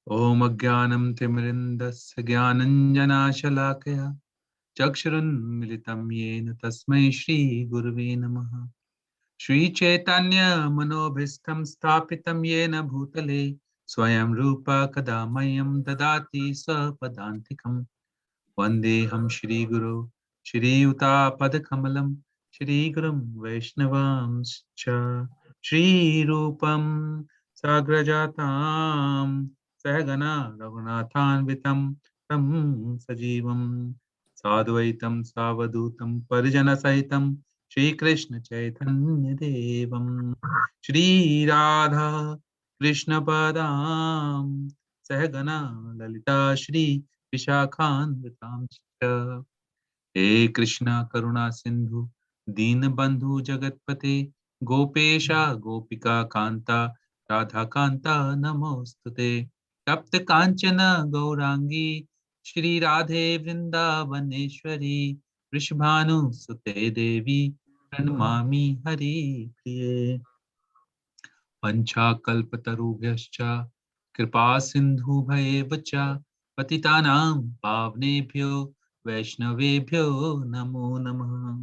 Om Agyanam Timirindasya Gyananjanashalakaya Chakshurunmilitam Yena Tasmai Shri Gurave Namaha. Shri Chaitanya Manobhistam Sthapitam Yena Bhutale Swayam Rupa Kadamayam Dadati Sapadantikam Vandeham Shri Guru Shri Uta Padakamalam Shri Gurum Vaishnavam Cha Shri Rupam Sagrajatam Sahagana Raghunathan Vitam Tam Sajivam Sadvaitam Savadutam Parijana Sahitam Shri Krishna Chaitanya Devam Shri Radha Krishna Padam Sahagana Lalita Shri Vishakhan He Krishna Karuna Sindhu Deen Bandhu Jagatpate Gopesha Gopika Kanta Radha Kanta Namostute Tapta Kanchana Gaurangi Shri Radhe Vrindavaneshwari Vrishabhanu Sute Devi Pranamami Hari Priye Pancha Kalpatarubhyascha Kripa Sindhu Bhayevacha Patitanam Pavnebhyo Vaishnavebhyo Namo Namah.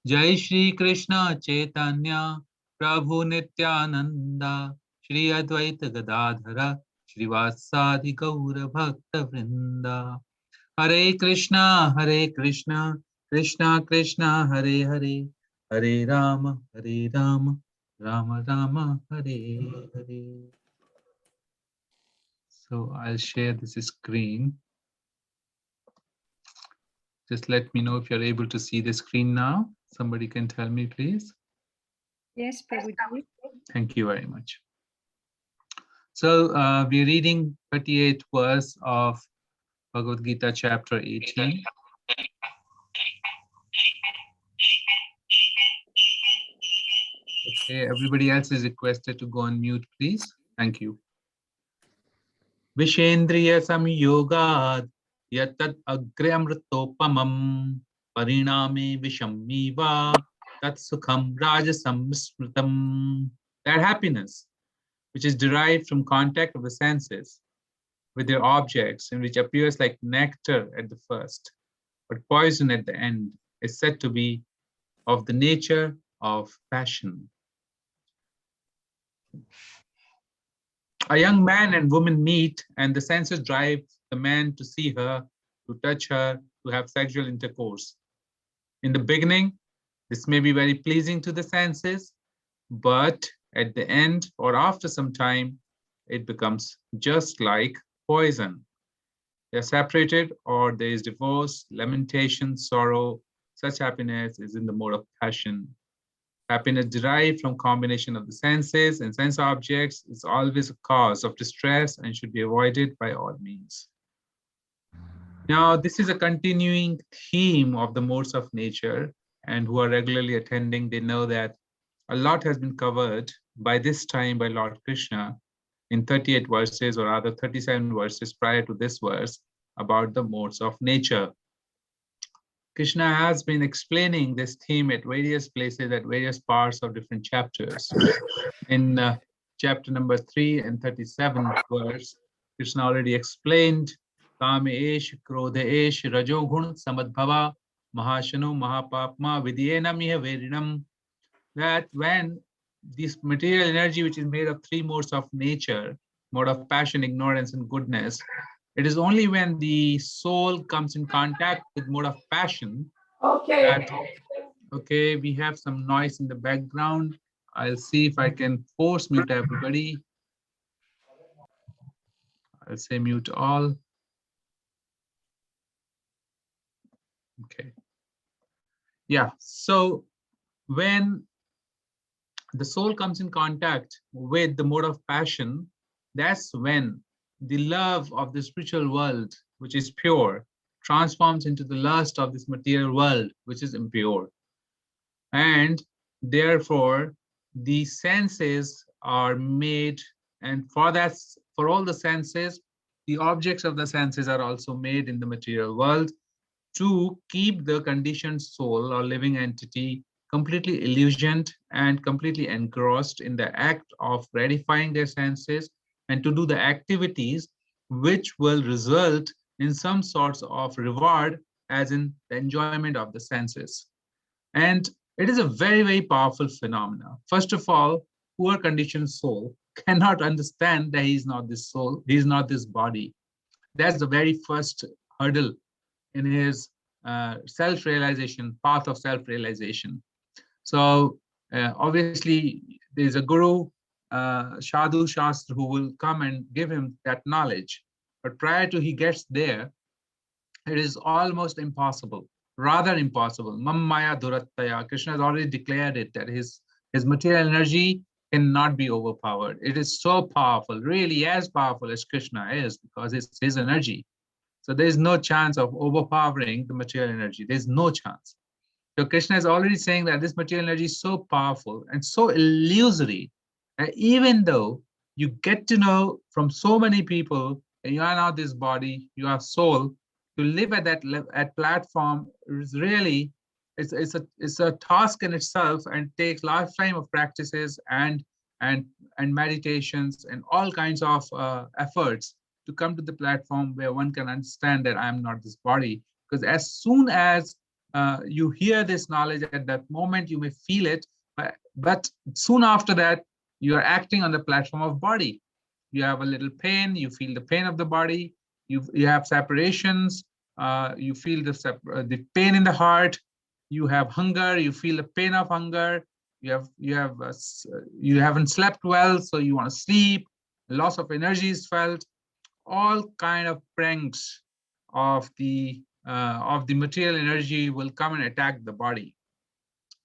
Jai Shri Krishna Chaitanya Prabhu Nityananda Shri Advaita Gadadhara Shri Vasadi Gaura Bhakta Vrinda. Hare Krishna Krishna Krishna Hare Hare Hare Rama Rama Rama Hare Hare. So I'll share this screen. Just let me know if you're able to see the screen now. Somebody can tell me, please. Yes, Prabhuji. Thank you very much. So we're reading 38th verse of Bhagavad Gita chapter 18. Okay, everybody else is requested to go on mute, please. Thank you. Vishendriya samyogad yatat agre amritopamam pariname vishammiva tat sukham rajasam smritam. That happiness, which is derived from contact of the senses with their objects and which appears like nectar at the first, but poison at the end, is said to be of the nature of passion. A young man and woman meet, and the senses drive the man to see her, to touch her, to have sexual intercourse. In the beginning, this may be very pleasing to the senses, but at the end or after some time, it becomes just like poison. They are separated, or there is divorce, lamentation, sorrow. Such happiness is in the mode of passion. Happiness derived from combination of the senses and sense objects is always a cause of distress and should be avoided by all means. Now, this is a continuing theme of the modes of nature, and who are regularly attending, they know that a lot has been covered by this time by Lord Krishna in 38 verses, or rather 37 verses prior to this verse, about the modes of nature. Krishna has been explaining this theme at various places, at various parts of different chapters. In chapter number 3 and 37 verse, Krishna already explained Kamesh, Krodhesh, Rajogun, Samadbhava, Mahashanu, Mahapapma, Vidyena Miha Verinam, that when this material energy, which is made of three modes of nature, mode of passion, ignorance, and goodness, it is only when the soul comes in contact with mode of passion that, okay, we have some noise in the background. I'll see if I can force mute everybody. I'll say mute all. Okay. Yeah, so when the soul comes in contact with the mode of passion, that's when the love of the spiritual world, which is pure, transforms into the lust of this material world, which is impure. And therefore, the senses are made, and for that, for all the senses, the objects of the senses are also made in the material world to keep the conditioned soul or living entity completely illusioned and completely engrossed in the act of gratifying their senses and to do the activities which will result in some sorts of reward, as in the enjoyment of the senses. And it is a very, very powerful phenomena. First of all, poor conditioned soul cannot understand that he is not this soul, he is not this body. That's the very first hurdle in his self-realization, path of self-realization. So obviously, there's a guru, Sadhu Shastra, who will come and give him that knowledge. But prior to he gets there, it is almost impossible, rather impossible. Mam Maya Durattaya. Krishna has already declared it that his material energy cannot be overpowered. It is so powerful, really as powerful as Krishna is, because it's his energy. So there's no chance of overpowering the material energy. There's no chance. So Krishna is already saying that this material energy is so powerful and so illusory that even though you get to know from so many people that you are not this body, you are soul, to live at that at platform is really it's a task in itself and takes lifetime of practices and and meditations and all kinds of efforts to come to the platform where one can understand that I am not this body. Because as soon as you hear this knowledge at that moment, you may feel it, but soon after that, you are acting on the platform of body. You have a little pain, you feel the pain of the body, you have separations, you feel the pain in the heart, you have hunger, you feel the pain of hunger, you haven't slept well, so you want to sleep, loss of energy is felt, all kind of pranks of the material energy will come and attack the body.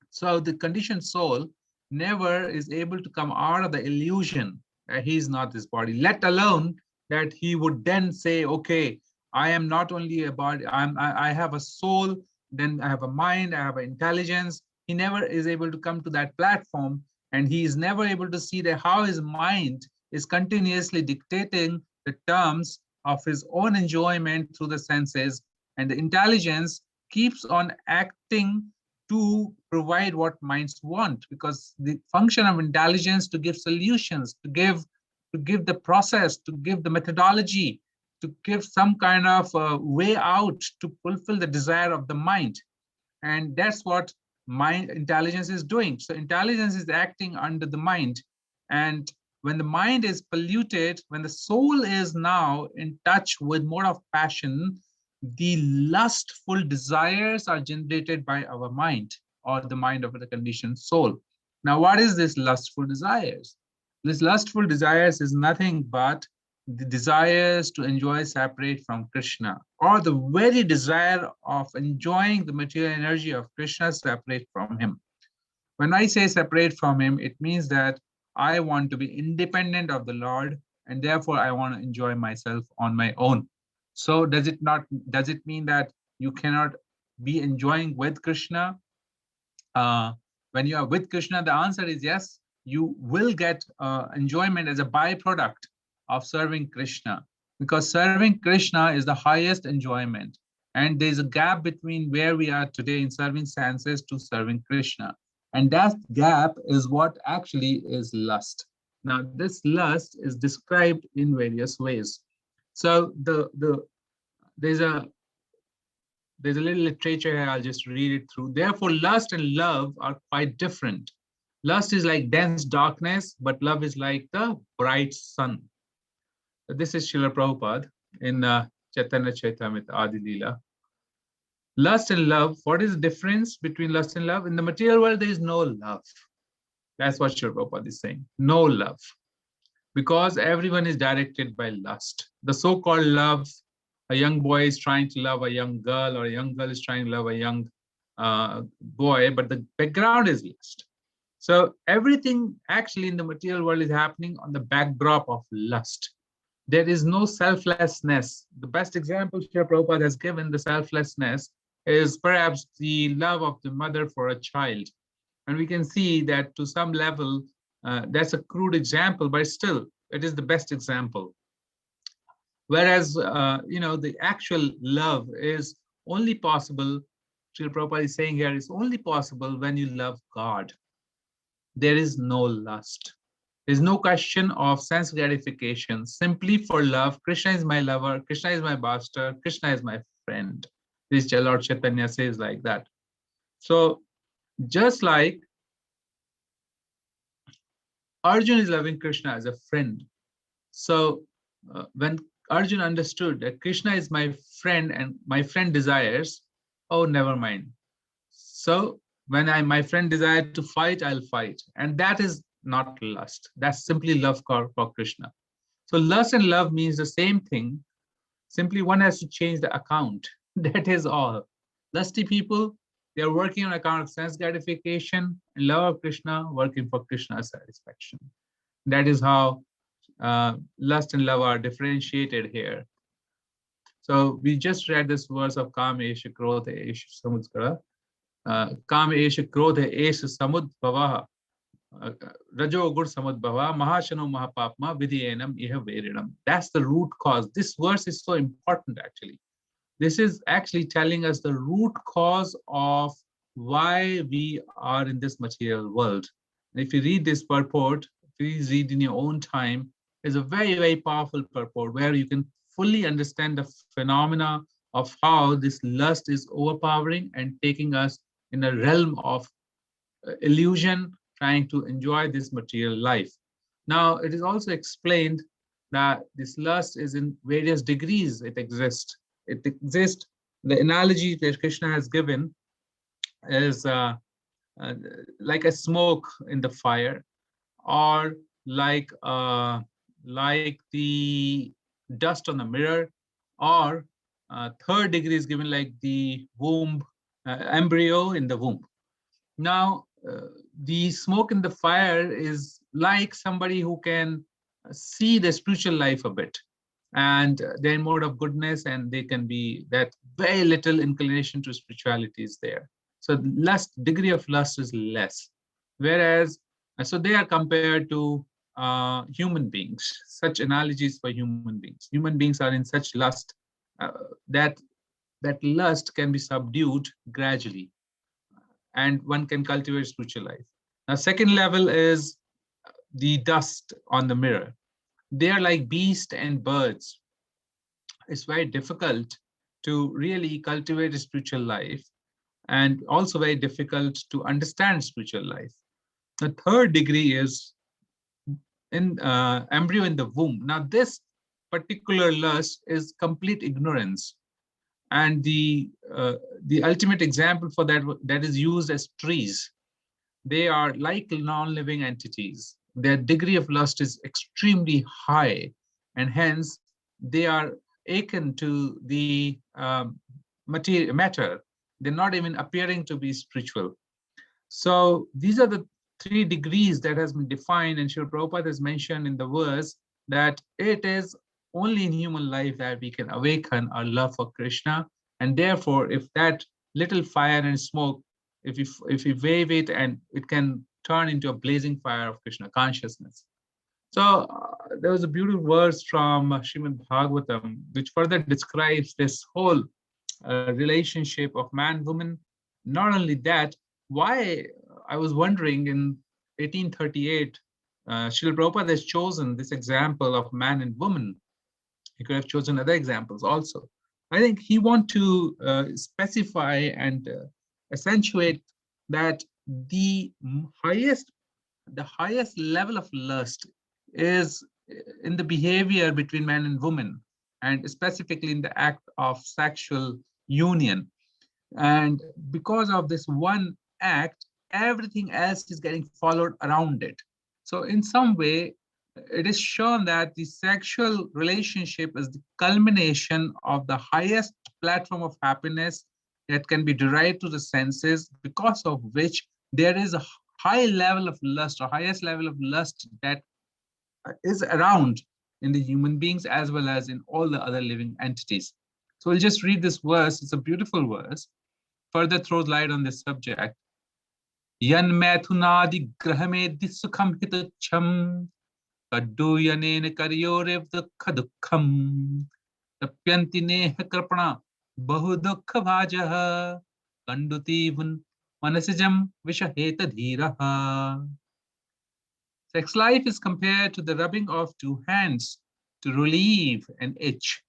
So the conditioned soul never is able to come out of the illusion that he is not this body, let alone that he would then say, okay, I am not only a body, I have a soul, then I have a mind, I have an intelligence. He never is able to come to that platform, and he is never able to see that how his mind is continuously dictating the terms of his own enjoyment through the senses, and the intelligence keeps on acting to provide what minds want, because the function of intelligence to give solutions, to give the process, to give the methodology, to give some kind of way out to fulfill the desire of the mind. And that's what mind intelligence is doing. So intelligence is acting under the mind. And when the mind is polluted, when the soul is now in touch with more of passion, the lustful desires are generated by our mind, or the mind of the conditioned soul. Now, what is this lustful desires? This lustful desires is nothing but the desires to enjoy separate from Krishna, or the very desire of enjoying the material energy of Krishna separate from him. When I say separate from him, it means that I want to be independent of the Lord, and therefore I want to enjoy myself on my own. So does it mean that you cannot be enjoying with Krishna? When you are with Krishna, the answer is yes, you will get enjoyment as a byproduct of serving Krishna, because serving Krishna is the highest enjoyment. And there's a gap between where we are today in serving senses to serving Krishna. And that gap is what actually is lust. Now, this lust is described in various ways. So there's a there's a little literature here, I'll just read it through. Therefore, lust and love are quite different. Lust is like dense darkness, but love is like the bright sun. So this is Srila Prabhupada in Chaitanya Chaitamrita Adi Leela. Lust and love, what is the difference between lust and love? In the material world, there is no love. That's what Srila Prabhupada is saying. No love. Because everyone is directed by lust. The so-called love, a young boy is trying to love a young girl, or a young girl is trying to love a young boy, but the background is lust. So everything actually in the material world is happening on the backdrop of lust. There is no selflessness. The best example Srila Prabhupada has given, the selflessness, is perhaps the love of the mother for a child. And we can see that to some level, that's a crude example, but still, it is the best example. Whereas, the actual love is only possible, Srila Prabhupada is saying here, is only possible when you love God. There is no lust. There's no question of sense gratification, simply for love. Krishna is my lover, Krishna is my master, Krishna is my friend. This Lord Chaitanya says like that. So just like Arjun is loving Krishna as a friend, so when Arjun understood that Krishna is my friend and my friend desires, oh, never mind. So when my friend desired to fight, I'll fight. And that is not lust. That's simply love for Krishna. So lust and love means the same thing. Simply one has to change the account. That is all. Lusty people, they are working on account of sense gratification, and love of Krishna working for Krishna's satisfaction. That is how lust and love are differentiated here. So we just read this verse of Kama Esha Krodha Esha Samudkara. Kama Esha Krodha Esha Samudbhavaha. Rajo Gur Samudbhava Mahashano Mahapapma Vidyanam Iha Veridam. That's the root cause. This verse is so important actually. This is actually telling us the root cause of why we are in this material world. And if you read this purport, please read in your own time. It's a very, very powerful purport where you can fully understand the phenomena of how this lust is overpowering and taking us in a realm of illusion, trying to enjoy this material life. Now, it is also explained that this lust is in various degrees it exists. It exists, the analogy that Krishna has given is uh, like a smoke in the fire, or like the dust on the mirror, or third degree is given like the womb, embryo in the womb. Now, the smoke in the fire is like somebody who can see the spiritual life a bit, and they're in mode of goodness, and they can be that very little inclination to spirituality is there. So lust, degree of lust is less. Whereas, so they are compared to human beings, such analogies for human beings. Human beings are in such lust uh, that that lust can be subdued gradually, and one can cultivate spiritual life. Now, second level is the dust on the mirror. They are like beasts and birds. It's very difficult to really cultivate a spiritual life, and also very difficult to understand spiritual life. The third degree is in embryo in the womb. Now, this particular lust is complete ignorance, and the ultimate example for that is used as trees. They are like non-living entities. Their degree of lust is extremely high, and hence they are akin to the matter. They're not even appearing to be spiritual. So these are the three degrees that has been defined, and Srila Prabhupada has mentioned in the verse that it is only in human life that we can awaken our love for Krishna. And therefore, if that little fire and smoke, if we wave it, and it can turn into a blazing fire of Krishna consciousness. So there was a beautiful verse from Srimad Bhagavatam, which further describes this whole relationship of man-woman. Not only that, why, I was wondering, in 1838, Srila Prabhupada has chosen this example of man and woman. He could have chosen other examples also. I think he want to specify and accentuate that the highest level of lust is in the behavior between man and woman, and specifically in the act of sexual union. And because of this one act, everything else is getting followed around it. So in some way, it is shown that the sexual relationship is the culmination of the highest platform of happiness that can be derived to the senses, because of which there is a high level of lust, or highest level of lust, that is around in the human beings as well as in all the other living entities. So we'll just read this verse. It's a beautiful verse. Further throws light on this subject. Yan maithunadi grahamedi sukham hitacham kadduyanena karyorev dukha dukkham tapyanti neha krapana bahu dukha bhajah kandutivun manasijam vishaheta dhiraha. Sex life is compared to the rubbing of two hands to relieve an itch.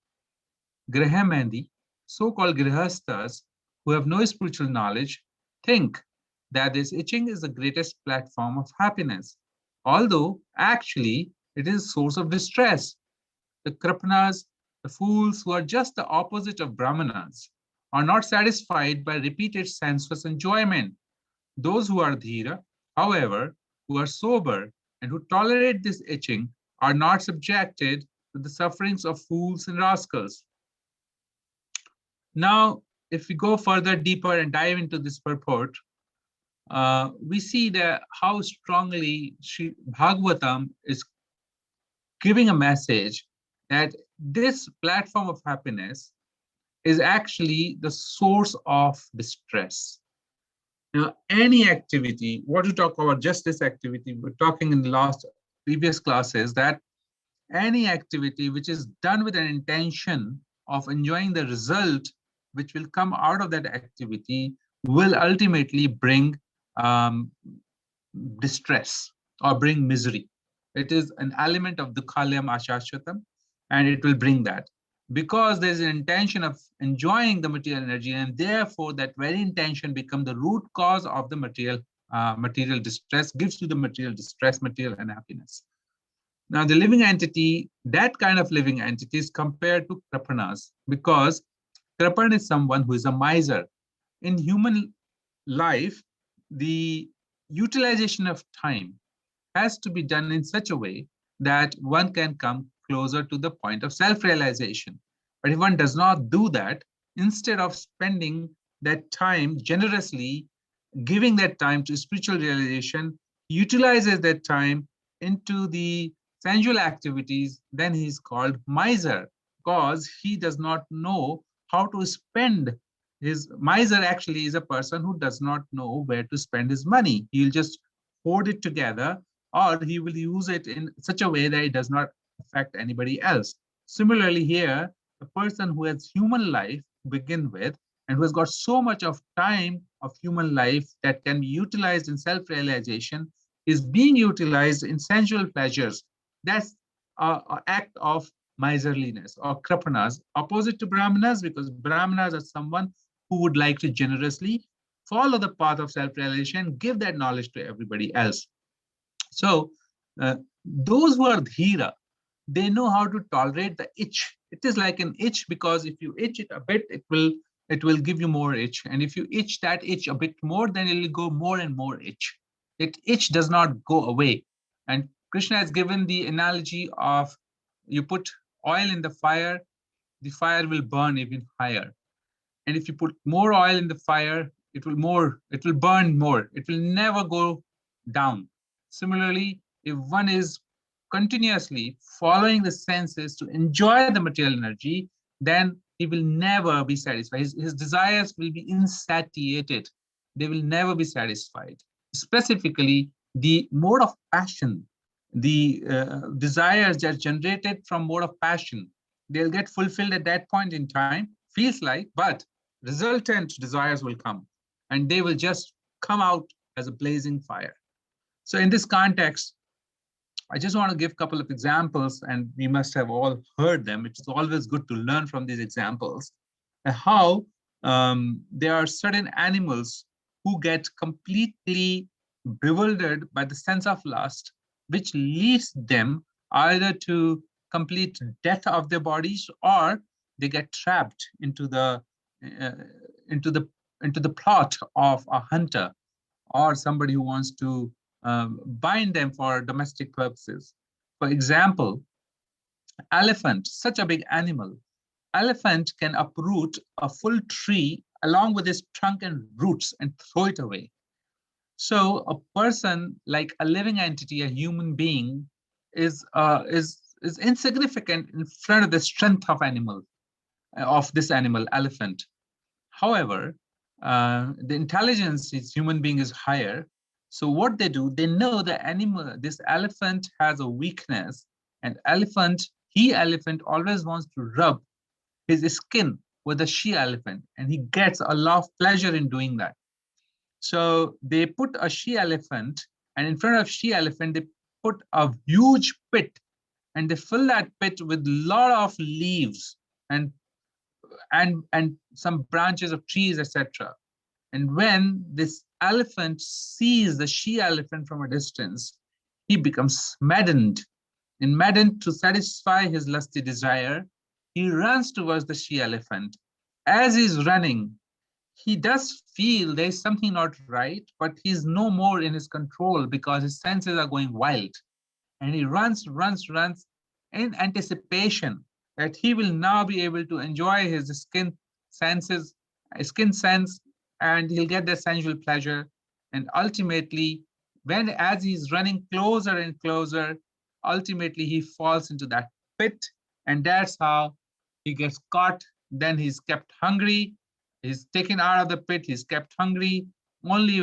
Grahamandi, so-called grihasthas, who have no spiritual knowledge, think that this itching is the greatest platform of happiness, although actually it is a source of distress. The Kripanas, the fools who are just the opposite of Brahmanas, are not satisfied by repeated sensuous enjoyment. Those who are dhira, however, who are sober and who tolerate this itching, are not subjected to the sufferings of fools and rascals. Now, if we go further deeper and dive into this purport, we see that how strongly Sri Bhagavatam is giving a message that this platform of happiness is actually the source of distress. Now, any activity, what to talk about just this activity, we're talking in the last previous classes that any activity which is done with an intention of enjoying the result which will come out of that activity will ultimately bring um, distress or bring misery. It is an element of dukhalayam ashashvatam, and it will bring that. Because there's an intention of enjoying the material energy, and therefore that very intention becomes the root cause of the material distress, gives you the material distress, material unhappiness. Now, the living entity, that kind of living entity is compared to Kripanas, because Kripan is someone who is a miser. In human life, the utilization of time has to be done in such a way that one can come closer to the point of self-realization. But if one does not do that, instead of spending that time generously, giving that time to spiritual realization, utilizes that time into the sensual activities, then he's called miser, because he does not know how to spend his. Miser actually is a person who does not know where to spend his money. He'll just hoard it together, or he will use it in such a way that it does not affect anybody else. Similarly here, the person who has human life to begin with, and who has got so much of time of human life that can be utilized in self-realization, is being utilized in sensual pleasures. That's an act of miserliness or kripanas, opposite to brahmanas, because brahmanas are someone who would like to generously follow the path of self-realization, give that knowledge to everybody else. So those who are dhira, they know how to tolerate the itch. It is like an itch, because if you itch it a bit, it will give you more itch. And if you itch that itch a bit more, then it will go more and more itch. It itch does not go away. And Krishna has given the analogy of you put oil in the fire will burn even higher. And if you put more oil in the fire, it will burn more. It will never go down. Similarly, if one is continuously following the senses to enjoy the material energy, then he will never be satisfied. His desires will be insatiated. They will never be satisfied. Specifically, the mode of passion, the desires that are generated from mode of passion, they'll get fulfilled at that point in time, feels like, but resultant desires will come, and they will just come out as a blazing fire. So in this context, I just want to give a couple of examples, and we must have all heard them. It's always good to learn from these examples, how there are certain animals who get completely bewildered by the sense of lust, which leads them either to complete death of their bodies, or they get trapped uh, into the into the plot of a hunter or somebody who wants to bind them for domestic purposes. For example, elephant, such a big animal. Elephant can uproot a full tree along with its trunk and roots and throw it away. So a person, like a living entity, a human being, is insignificant in front of the strength of this animal, elephant. However, the intelligence is human being is higher. So what they do, they know the animal, this elephant has a weakness, and elephant always wants to rub his skin with a she elephant, and he gets a lot of pleasure in doing that. So they put a she elephant, and in front of she elephant, they put a huge pit and they fill that pit with a lot of leaves and some branches of trees, etc. And when this elephant sees the she elephant from a distance, he becomes maddened. And maddened to satisfy his lusty desire, he runs towards the she elephant. As he's running, he does feel there's something not right, but he's no more in his control because his senses are going wild. And he runs in anticipation that he will now be able to enjoy his senses, skin sense, and he'll get that sensual pleasure. And ultimately, as he's running closer and closer, ultimately he falls into that pit, and that's how he gets caught. Then he's kept hungry. He's taken out of the pit. He's kept hungry. Only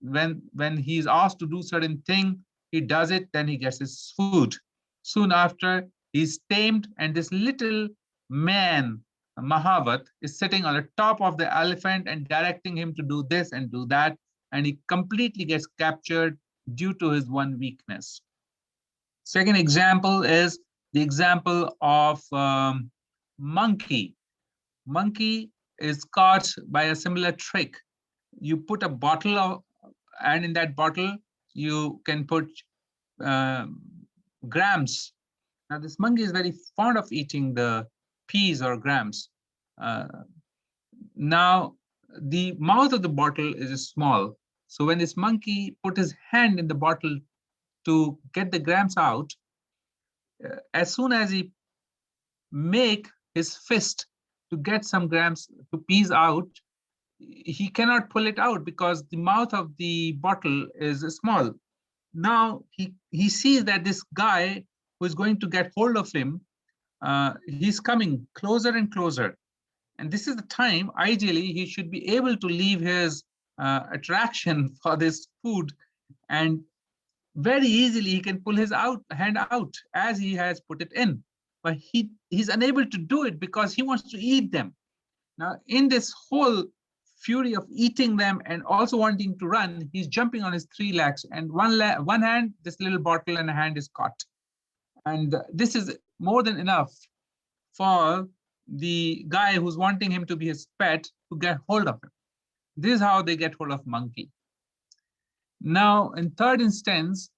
when he's asked to do certain thing, he does it. Then he gets his food. Soon after, he's tamed, and this little man, Mahavat, is sitting on the top of the elephant and directing him to do this and do that. And he completely gets captured due to his one weakness. Second example is the example of monkey. Monkey is caught by a similar trick. You put a bottle of, and in that bottle, you can put grams. Now, this monkey is very fond of eating the peas or grams. Now, the mouth of the bottle is small. So when this monkey put his hand in the bottle to get the grams out, as soon as he make his fist to get some grams to peas out, he cannot pull it out because the mouth of the bottle is small. Now he sees that this guy who is going to get hold of him, he's coming closer and closer. And this is the time, ideally, he should be able to leave his attraction for this food, and very easily he can pull his hand out as he has put it in. But he's unable to do it because he wants to eat them. Now, in this whole fury of eating them and also wanting to run, he's jumping on his 3 legs, and one hand, this little bottle, and a hand is caught. And this is more than enough for the guy who's wanting him to be his pet to get hold of him. This is how they get hold of monkey. Now, in third instance,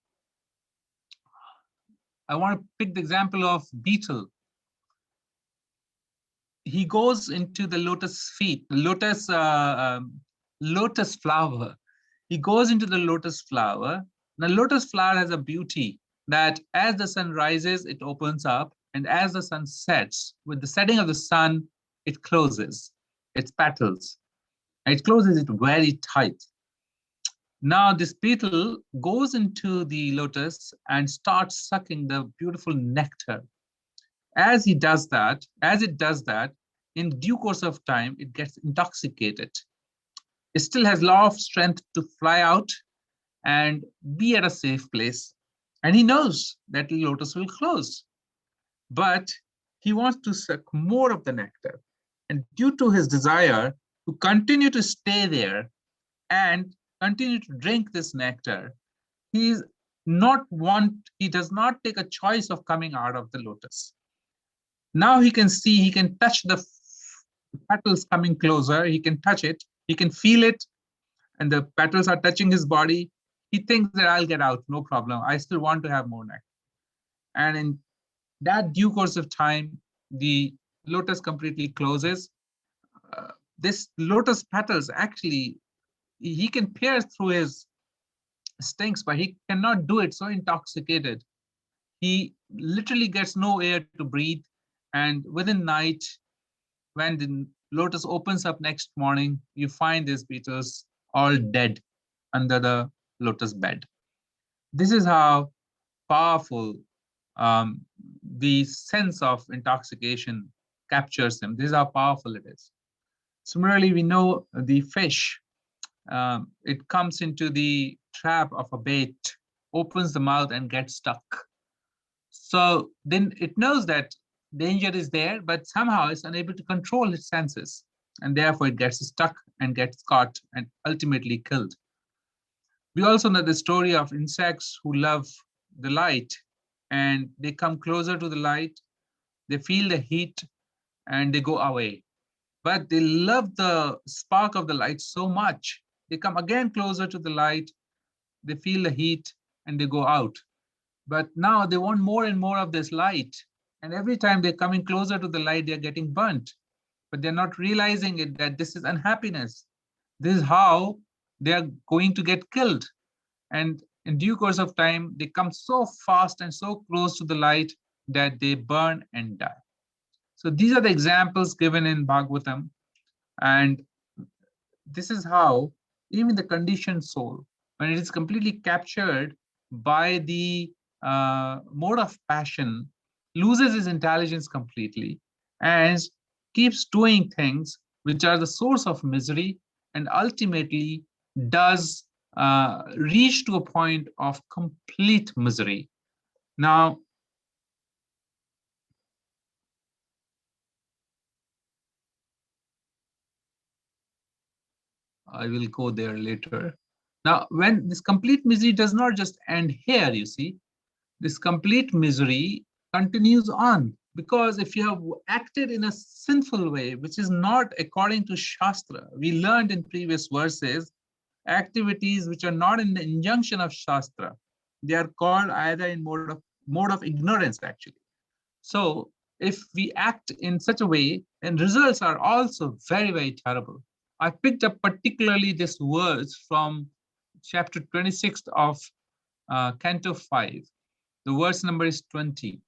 I want to pick the example of beetle. He goes into the lotus feet, lotus flower. He goes into the lotus flower. The lotus flower has a beauty that as the sun rises, it opens up, and as the sun sets, with the setting of the sun, it closes its petals. And it closes it very tight. Now this beetle goes into the lotus and starts sucking the beautiful nectar. As it does that, in due course of time, it gets intoxicated. It still has a lot of strength to fly out and be at a safe place. And he knows that the lotus will close. But he wants to suck more of the nectar. And due to his desire to continue to stay there and continue to drink this nectar, he does not take a choice of coming out of the lotus. Now he can see, he can touch the petals coming closer, he can touch it, he can feel it, and the petals are touching his body. He thinks that I'll get out, no problem. I still want to have more nectar. And in that due course of time, the lotus completely closes. This lotus petals, actually, he can pierce through his stings, but he cannot do it, so intoxicated. He literally gets no air to breathe. And within night, when the lotus opens up next morning, you find these beetles all dead under the lotus bed. This is how powerful the sense of intoxication captures him. This is how powerful it is. Similarly, we know the fish. It comes into the trap of a bait, opens the mouth and gets stuck. So then it knows that danger is there, but somehow it's unable to control its senses. And therefore it gets stuck and gets caught and ultimately killed. We also know the story of insects who love the light and they come closer to the light, they feel the heat and they go away. But they love the spark of the light so much. They come again closer to the light, they feel the heat and they go out. But now they want more and more of this light. And every time they're coming closer to the light, they're getting burnt. But they're not realizing it that this is unhappiness. This is how they are going to get killed. And in due course of time, they come so fast and so close to the light that they burn and die. So these are the examples given in Bhagavatam. And this is how even the conditioned soul, when it is completely captured by the mode of passion, loses its intelligence completely and keeps doing things which are the source of misery and ultimately does reach to a point of complete misery. Now, I will go there later. Now, when this complete misery does not just end here, you see, this complete misery continues on. Because if you have acted in a sinful way, which is not according to Shastra, we learned in previous verses, activities which are not in the injunction of Shastra, they are called either in mode of ignorance, actually. So if we act in such a way, then results are also very, very terrible. I picked up particularly this words from chapter 26 of Canto 5. The verse number is 20.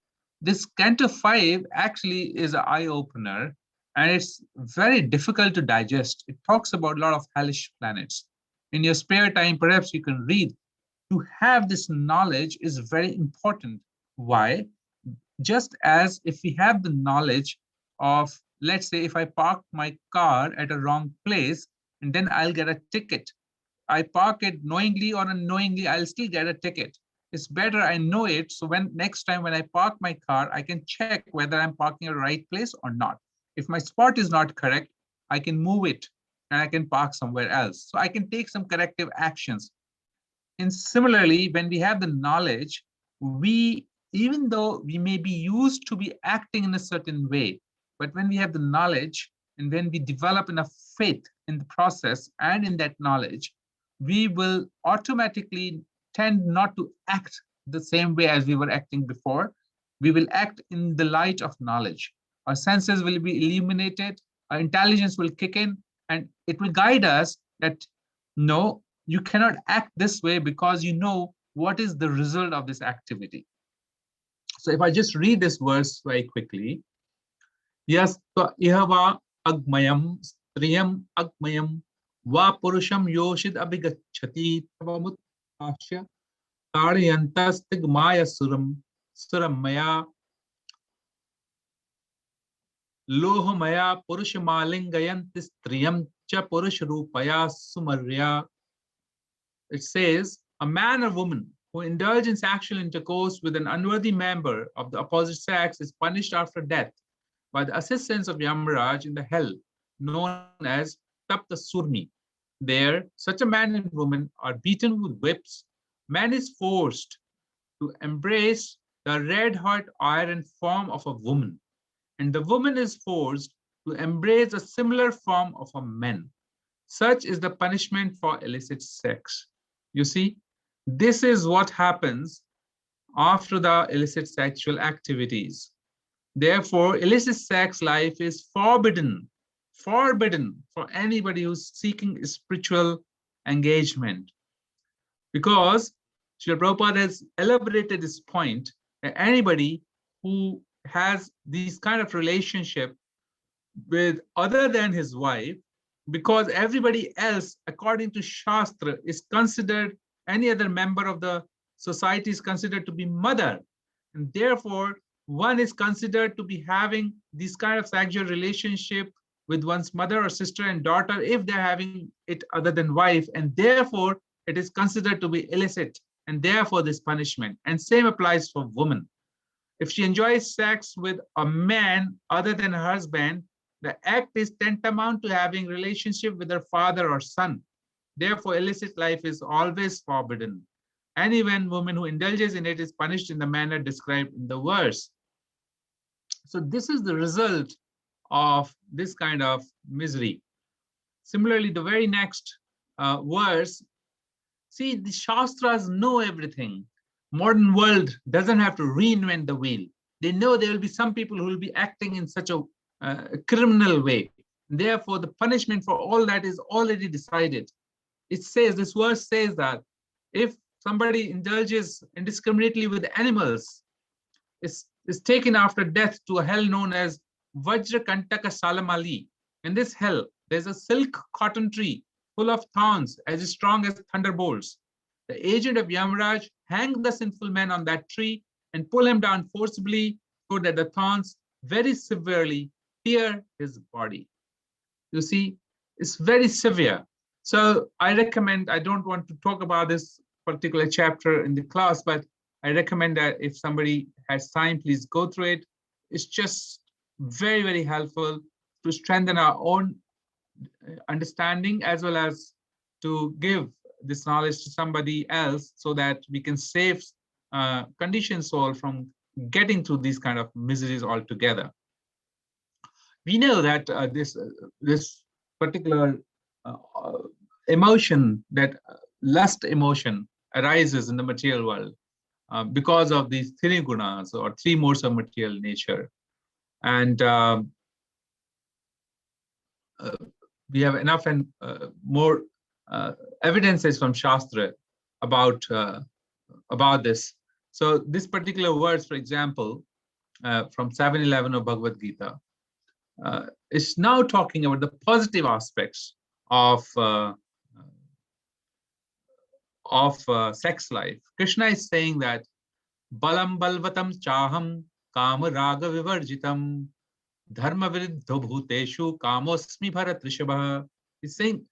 This Canto 5 actually is an eye-opener and it's very difficult to digest. It talks about a lot of hellish planets. In your spare time, perhaps you can read. To have this knowledge is very important. Why? Just as if we have the knowledge of, let's say, if I park my car at a wrong place and then I'll get a ticket. I park it knowingly or unknowingly, I'll still get a ticket. It's better I know it. So when next time when I park my car, I can check whether I'm parking at the right place or not. If my spot is not correct, I can move it and I can park somewhere else. So I can take some corrective actions. And similarly, when we have the knowledge, we, even though we may be used to be acting in a certain way, but when we have the knowledge and when we develop enough faith in the process and in that knowledge, we will automatically tend not to act the same way as we were acting before. We will act in the light of knowledge. Our senses will be illuminated, our intelligence will kick in, and it will guide us that no, you cannot act this way because you know what is the result of this activity. So if I just read this verse very quickly, yes, ihava agmayam striyam agmayam va purusham yoshid abhigachati tavamutashya karyantastigmaya suramaya lohamaya purushamalingayanti striyam cha purusharupaya sumarya. It says, a man or woman who indulge in sexual intercourse with an unworthy member of the opposite sex is punished after death by the assistance of Yamaraj in the hell known as Tapta Surmi. There, such a man and woman are beaten with whips. Man is forced to embrace the red-hot iron form of a woman, and the woman is forced to embrace a similar form of a man. Such is the punishment for illicit sex. You see, this is what happens after the illicit sexual activities. Therefore, illicit sex life is forbidden for anybody who's seeking spiritual engagement. Because Srila Prabhupada has elaborated this point that anybody who has these kind of relationship with other than his wife, because everybody else, according to Shastra, is considered, any other member of the society is considered to be mother. And therefore, one is considered to be having this kind of sexual relationship with one's mother or sister and daughter if they're having it other than wife. And therefore, it is considered to be illicit. And therefore, this punishment. And same applies for women. If she enjoys sex with a man other than her husband, the act is tantamount to having relationship with her father or son. Therefore, illicit life is always forbidden. and even woman who indulges in it is punished in the manner described in the verse. So this is the result of this kind of misery. Similarly, the very next verse, see, the Shastras know everything. Modern world doesn't have to reinvent the wheel. They know there will be some people who will be acting in such a criminal way. Therefore, the punishment for all that is already decided. It says, this verse says that if somebody indulges indiscriminately with animals, is taken after death to a hell known as Vajrakantaka Salamali. In this hell, there's a silk cotton tree full of thorns as strong as thunderbolts. The agent of Yamaraj hang the sinful man on that tree and pull him down forcibly so that the thorns very severely tear his body. You see, it's very severe. So I recommend, I don't want to talk about this particular chapter in the class, but I recommend that if somebody has time, please go through it. It's just very, very helpful to strengthen our own understanding as well as to give this knowledge to somebody else so that we can save conditioned soul from getting through these kind of miseries altogether. We know that this particular emotion, that lust emotion, arises in the material world because of these three gunas or three modes of material nature, and we have enough and more evidences from Shastra about this. So this particular verse, for example, from 7:11 of Bhagavad Gita, is now talking about the positive aspects of sex life. Krishna is saying that balam balvatam chaham kama raga vivarjitam dharma viruddha bhuteshu kamosmi bharat rishabha. He's saying,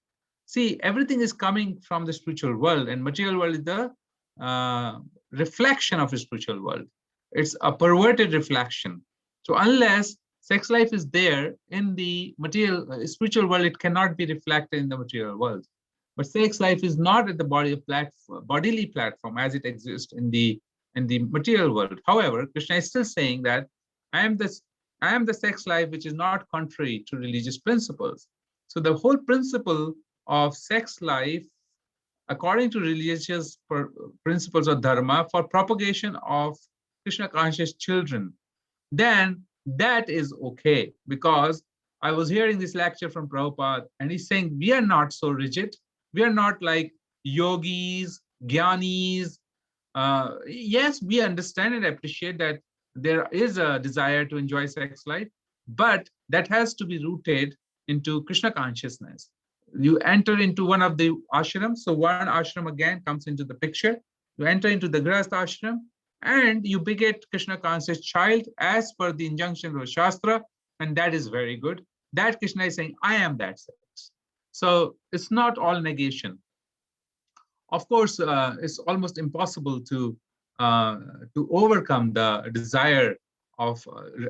see, everything is coming from the spiritual world, and material world is the reflection of the spiritual world. It's a perverted reflection. So unless sex life is there in the material spiritual world, it cannot be reflected in the material world. But sex life is not at the bodily platform as it exists in the material world. However, Krishna is still saying that I am the sex life which is not contrary to religious principles. So the whole principle of sex life, according to religious principles of dharma, for propagation of Krishna conscious children, then that is okay. Because I was hearing this lecture from Prabhupada, and he's saying we are not so rigid. We are not like yogis, jnanis. Yes, we understand and appreciate that there is a desire to enjoy sex life, but that has to be rooted into Krishna consciousness. You enter into one of the ashrams, so one ashram again comes into the picture. You enter into the Grihastha ashram, and you beget Krishna conscious child as per the injunction of Shastra, and that is very good. That Krishna is saying, I am that sex. So it's not all negation. Of course, it's almost impossible to overcome the desire of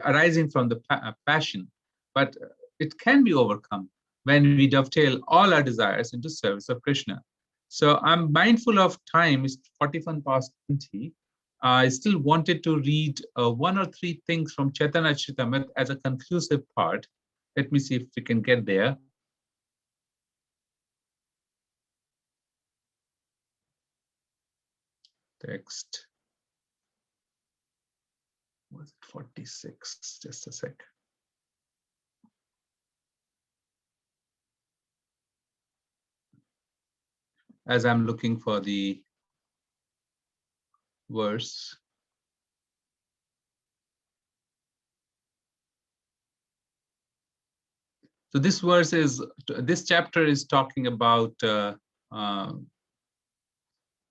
arising from the passion, but it can be overcome when we dovetail all our desires into service of Krishna. So I'm mindful of time, it's 41 past 20. I still wanted to read one or three things from Chaitanya Charitamrita as a conclusive part. Let me see if we can get there. Text. Was it 46? Just a sec. As I'm looking for the verse. So this verse is, this chapter is talking about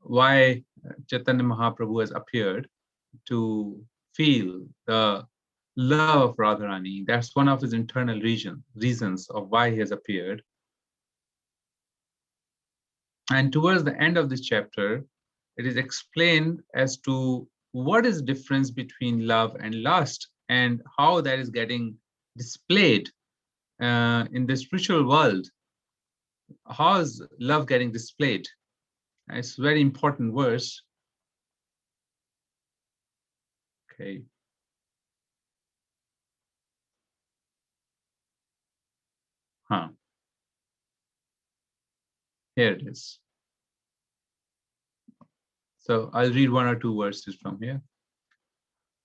why Chaitanya Mahaprabhu has appeared to feel the love of Radharani. That's one of his internal reasons of why he has appeared. And towards the end of this chapter, it is explained as to what is the difference between love and lust and how that is getting displayed in the spiritual world. How is love getting displayed? It's a very important verse. Okay. Huh. Here it is. So I'll read one or two verses from here.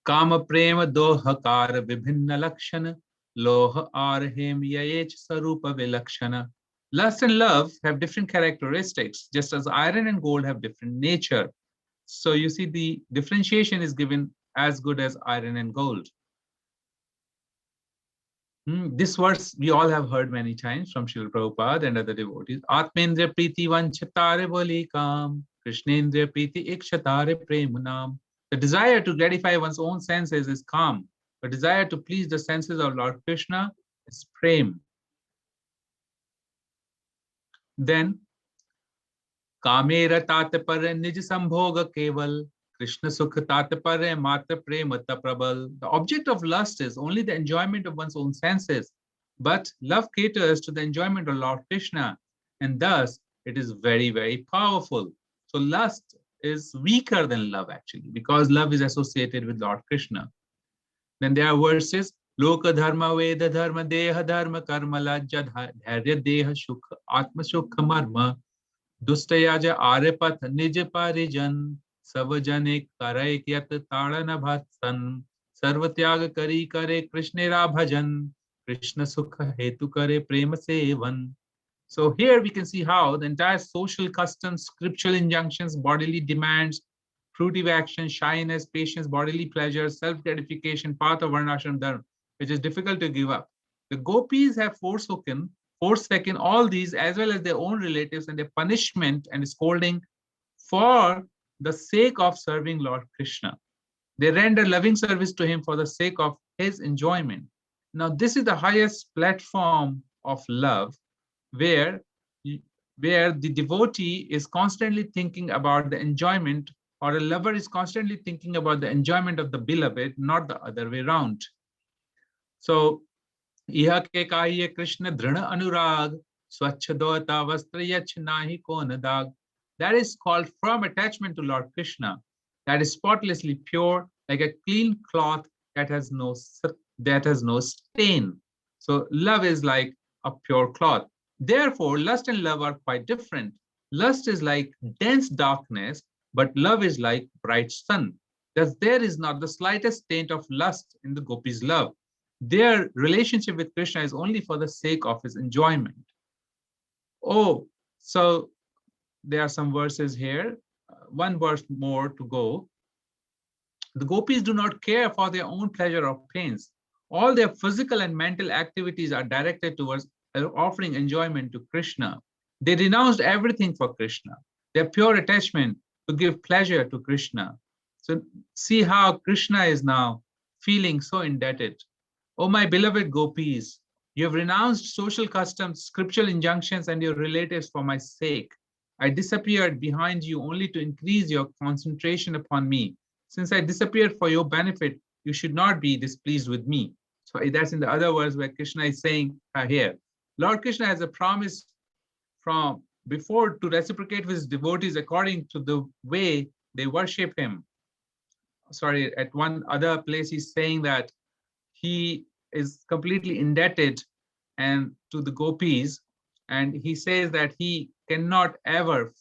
Kama prema dohakara vibhinna lakshana loha arhem yayech sarupa vilakshana. Lust and love have different characteristics, just as iron and gold have different nature. So you see the differentiation is given as good as iron and gold. This verse we all have heard many times from Srila Prabhupada and other devotees. Atmendra priti vanchatare boli kam, Krishnendra priti ikshatare premunam. The desire to gratify one's own senses is calm. The desire to please the senses of Lord Krishna is prem. Then, kamera tatpara nij sambhoga keval, Krishna sukha tatpara matra premata prabal. The object of lust is only the enjoyment of one's own senses, but love caters to the enjoyment of Lord Krishna, and thus it is very, very powerful. So lust is weaker than love actually, because love is associated with Lord Krishna. Then there are verses, Loka dharma veda dharma deha dharma karma lajja dharya deha sukha atma sukha marma दुष्टयाज आर्यपथ निज परिजन सब जने करे यत ताड़न भत्सन सर्व त्याग करी करे कृष्णेरा भजन कृष्ण सुख हेतु करे प्रेम seven. So here we can see how the entire social customs, scriptural injunctions, bodily demands, fruitive action, shyness, patience, bodily pleasure, self-gratification, path of varnashram dharma, which is difficult to give up. The gopis have forsaken all these as well as their own relatives and their punishment and scolding for the sake of serving Lord Krishna. They render loving service to him for the sake of his enjoyment. Now, this is the highest platform of love where, where the devotee is constantly thinking about the enjoyment, or a lover is constantly thinking about the enjoyment of the beloved, not the other way around. So, इह के काह्य कृष्ण दृढ़ अनुराग स्वच्छ दोता वस्त्र यच्छ नाहि कोन दाग. That is called firm attachment to Lord Krishna, that is spotlessly pure, like a clean cloth that has no stain. So love is like a pure cloth. Therefore, lust and love are quite different. Lust is like dense darkness, but love is like bright sun. Thus, there is not the slightest taint of lust in the gopis' love. Their relationship with Krishna is only for the sake of his enjoyment. Oh, so there are some verses here. One verse more to go. The gopis do not care for their own pleasure or pains. All their physical and mental activities are directed towards offering enjoyment to Krishna. They renounced everything for Krishna. Their pure attachment to give pleasure to Krishna. So see how Krishna is now feeling so indebted. Oh, my beloved gopis, you have renounced social customs, scriptural injunctions, and your relatives for my sake. I disappeared behind you only to increase your concentration upon me. Since I disappeared for your benefit, you should not be displeased with me. So that's in the other words where Krishna is saying here. Lord Krishna has a promise from before to reciprocate with his devotees according to the way they worship him. Sorry, at one other place he's saying that he is completely indebted and to the gopis, and he says that he cannot ever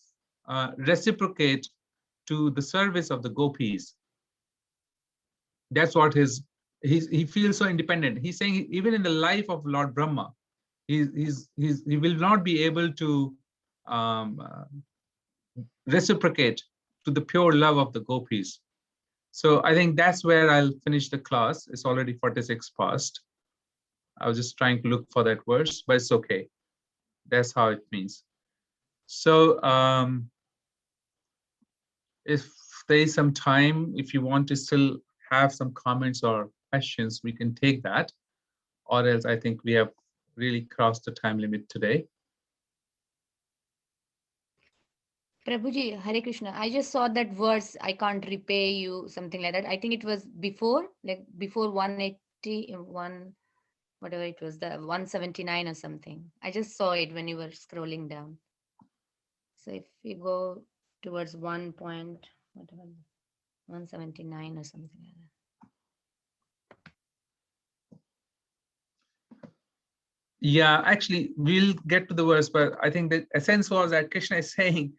reciprocate to the service of the gopis. That's what he feels so independent. He's saying even in the life of Lord Brahma, he will not be able to um, reciprocate to the pure love of the gopis. So I think that's where I'll finish the class. It's already 46 past. I was just trying to look for that verse, but it's okay. That's how it means. So if there is some time, if you want to still have some comments or questions, we can take that. Or else I think we have really crossed the time limit today. Prabhuji, Hare Krishna. I just saw that verse, I can't repay you, something like that. I think it was before, like before 181, whatever it was, the 179 or something. I just saw it when you were scrolling down. So if we go towards 1 point, whatever, 179 or something like that. Yeah, actually, we'll get to the verse, but I think the essence was that Krishna is saying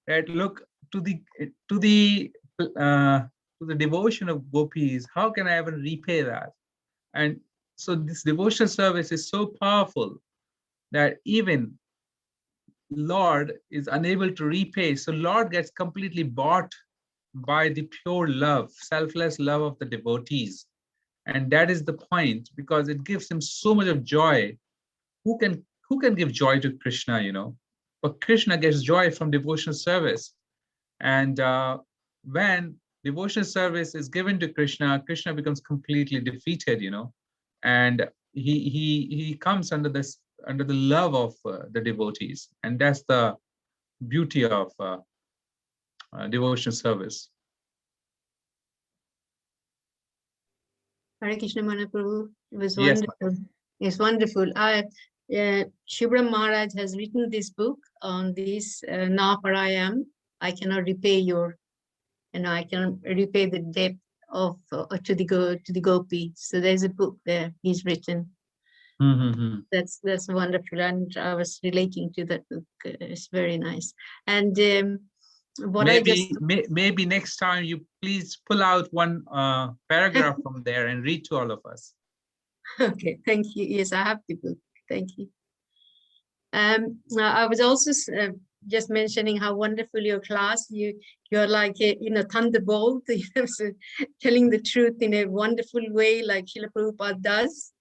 that look to the to the uh, to the devotion of gopis. How can I ever repay that? And so this devotional service is so powerful that even Lord is unable to repay. So Lord gets completely bought by the pure love, selfless love of the devotees. And that is the point, because it gives him so much of joy. Who can give joy to Krishna, But Krishna gets joy from devotional service. And when devotional service is given to Krishna, Krishna becomes completely defeated, and he comes under the love of the devotees, and that's the beauty of devotional service. Hare Krishna Manaprabhu. It was Yes, wonderful. It's wonderful. Shubram Maharaj has written this book on this. Now for I am, I cannot repay your, I can repay the debt of to the gopi. So there's a book there he's written. mm-hmm. That's wonderful, and I was relating to that book. It's very nice. And what maybe next time you please pull out one paragraph from there and read to all of us. Okay, thank you. Yes, I have the book. Thank you. I was also just mentioning how wonderful your class. You're like a thunderbolt, so telling the truth in a wonderful way, like Srila Prabhupada does.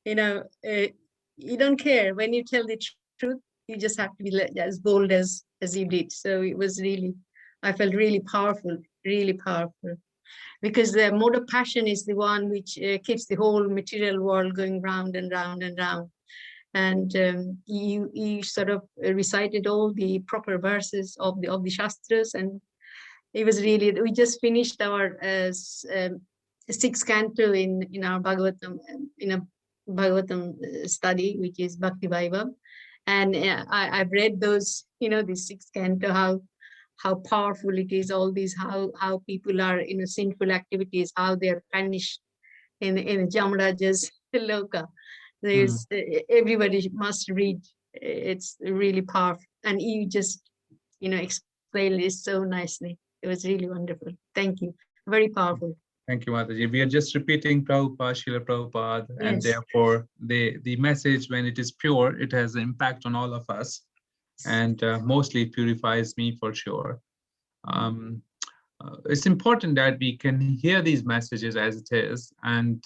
You don't care when you tell the truth. You just have to be as bold as you did. So it was really, I felt really powerful, because the mode of passion is the one which keeps the whole material world going round and round and round. And you sort of recited all the proper verses of the Shastras, and it was really, we just finished our sixth canto in our Bhagavatam, in a Bhagavatam study, which is Bhakti Vaibhav. And I've read those, the sixth canto, how powerful it is, all these, how people are in sinful activities, how they're punished in Jamraja's loka. There's everybody must read. It's really powerful, and you just explained it so nicely. It was really wonderful. Thank you. Very powerful. Thank you, Mataji. We are just repeating Prabhupada, Srila Prabhupada, Yes. and therefore the message, when it is pure, it has an impact on all of us, and mostly it purifies me for sure. It's important that we can hear these messages as it is, and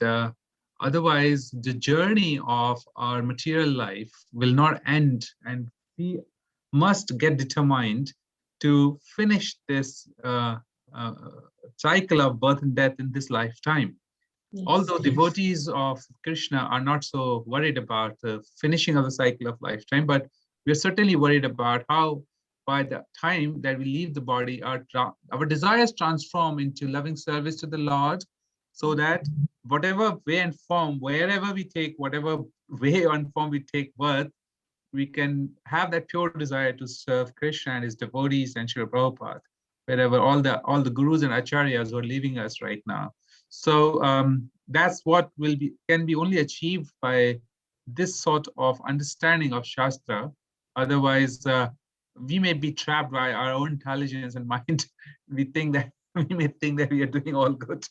otherwise the journey of our material life will not end, and we must get determined to finish this uh, cycle of birth and death in this lifetime. Yes. Although devotees of Krishna are not so worried about the finishing of the cycle of lifetime, but we're certainly worried about how by the time that we leave the body, our desires transform into loving service to the Lord, so that whatever way and form, wherever we take, whatever way and form we take birth, we can have that pure desire to serve Krishna and his devotees and Srila Prabhupada, wherever all the gurus and acharyas who are leaving us right now. So that's what can be only achieved by this sort of understanding of Shastra. Otherwise, we may be trapped by our own intelligence and mind. We may think that we are doing all good.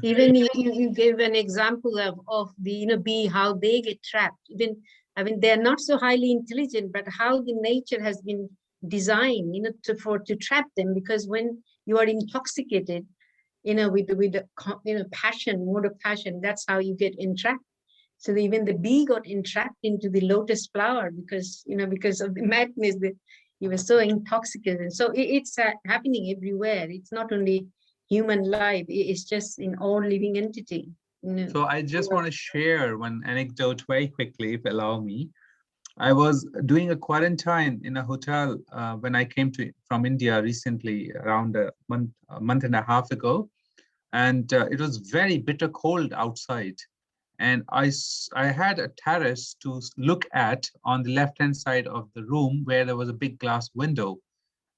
Even you gave an example of the bee, how they get trapped. Even, I mean, they're not so highly intelligent, but how the nature has been designed, to trap them. Because when you are intoxicated, with the passion, mode of passion, that's how you get entrapped. So even the bee got entrapped into the lotus flower because of the madness, that he was so intoxicated. So it's happening everywhere. It's not only human life, it's just in all living entity. So I just want to share one anecdote very quickly, if allow me. I was doing a quarantine in a hotel when I came from India recently, around a month and a half ago, and it was very bitter cold outside. And I had a terrace to look at on the left-hand side of the room, where there was a big glass window.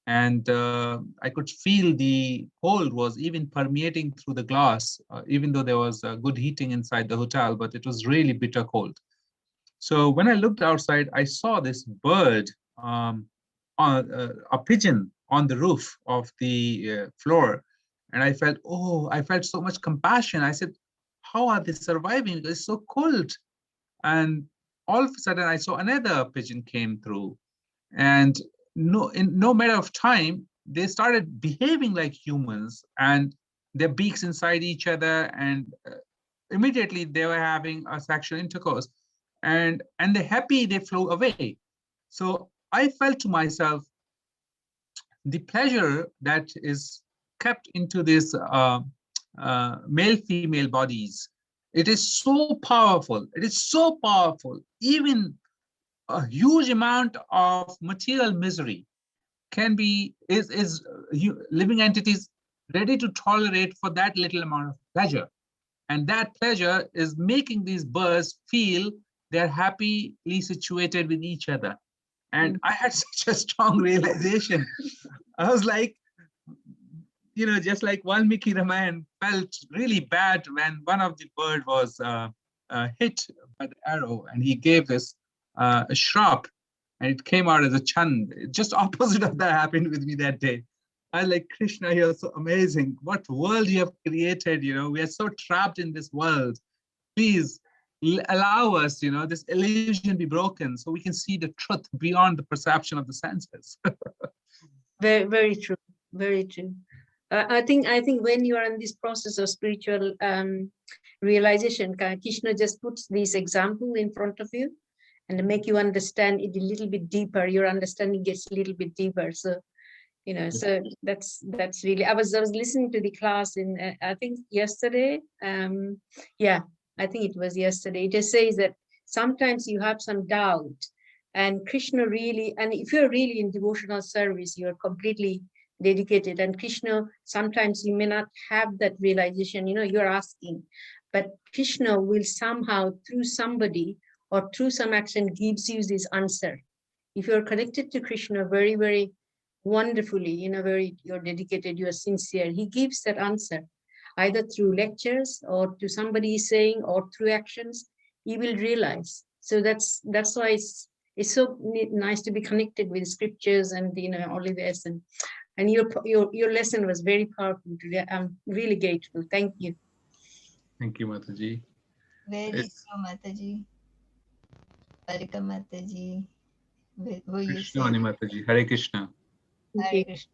And I could feel the cold was even permeating through the glass, even though there was good heating inside the hotel, but it was really bitter cold. So when I looked outside, I saw this bird, a pigeon on the roof of the floor. And I felt so much compassion. I said, how are they surviving? It's so cold. And all of a sudden I saw another pigeon came through. And in no matter of time, they started behaving like humans, and their beaks inside each other, and immediately they were having a sexual intercourse, and they're happy, they flew away. So I felt to myself, the pleasure that is kept into this male female bodies, it is so powerful, it is so powerful. Even a huge amount of material misery can be living entities ready to tolerate for that little amount of pleasure. And that pleasure is making these birds feel they're happily situated with each other. And I had such a strong realization. I was like, just like Valmiki Ramayana felt really bad when one of the bird was hit by the arrow, and he gave this a shrap, and it came out as a chand. Just opposite of that happened with me that day. I was like, Krishna, you're so amazing. What world you have created, we are so trapped in this world. Please allow us, this illusion be broken so we can see the truth beyond the perception of the senses. Very, very true. Very true. I think when you are in this process of spiritual realization, Krishna just puts this example in front of you and make you understand it a little bit deeper. Your understanding gets a little bit deeper. So, so that's really. I was listening to the class in I think yesterday. Yeah, I think it was yesterday. It just says that sometimes you have some doubt, and Krishna really, and if you're really in devotional service, you're completely dedicated, and Krishna, sometimes you may not have that realization, you're asking, but Krishna will somehow, through somebody or through some action, gives you this answer. If you're connected to Krishna very, very wonderfully, you're dedicated, you're sincere, he gives that answer, either through lectures or to somebody saying, or through actions, you will realize. So that's why it's so nice to be connected with scriptures and all of this. And your lesson was very powerful today. I'm really grateful. Thank you. Thank you, Mataji. Very true, Mataji. Harika Mataji. What you Krishna say? Mataji. Hare Krishna. Hare Krishna.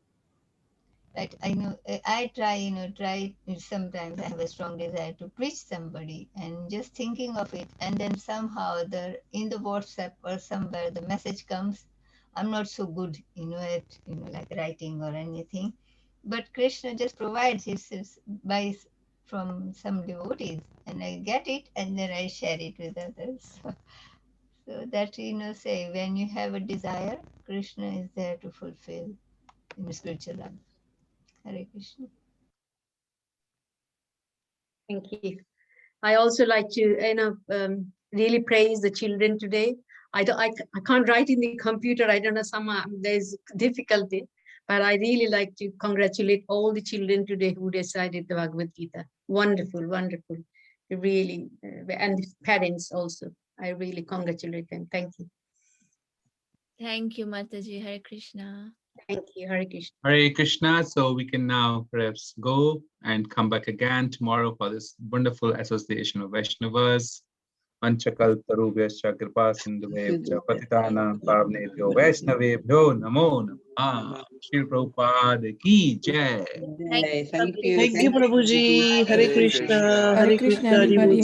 Right, I know. I try. Sometimes I have a strong desire to preach somebody, and just thinking of it, and then somehow in the WhatsApp or somewhere the message comes. I'm not so good, at like writing or anything, but Krishna just provides his by from some devotees, and I get it, and then I share it with others. So that say when you have a desire, Krishna is there to fulfill in spiritual life. Hare Krishna. Thank you. I also like to really praise the children today. I can't write in the computer. I don't know, there's difficulty, but I really like to congratulate all the children today who decided the Bhagavad Gita. Wonderful, wonderful. Really, and the parents also. I really congratulate them. Thank you. Thank you, Mataji. Hare Krishna. Thank you, Hare Krishna. Hare Krishna. So we can now perhaps go and come back again tomorrow for this wonderful association of Vaishnavas. Panchakalparubhyascha kripa sindhuvebhyo patitanam pavnebhyo Vaishnavebhyo namo namah. Shri Prabhupada ki jai. Thank you, Thank you. Prabhuji. Thank you, Prabhuji. Hare Krishna. Hare Krishna, everybody.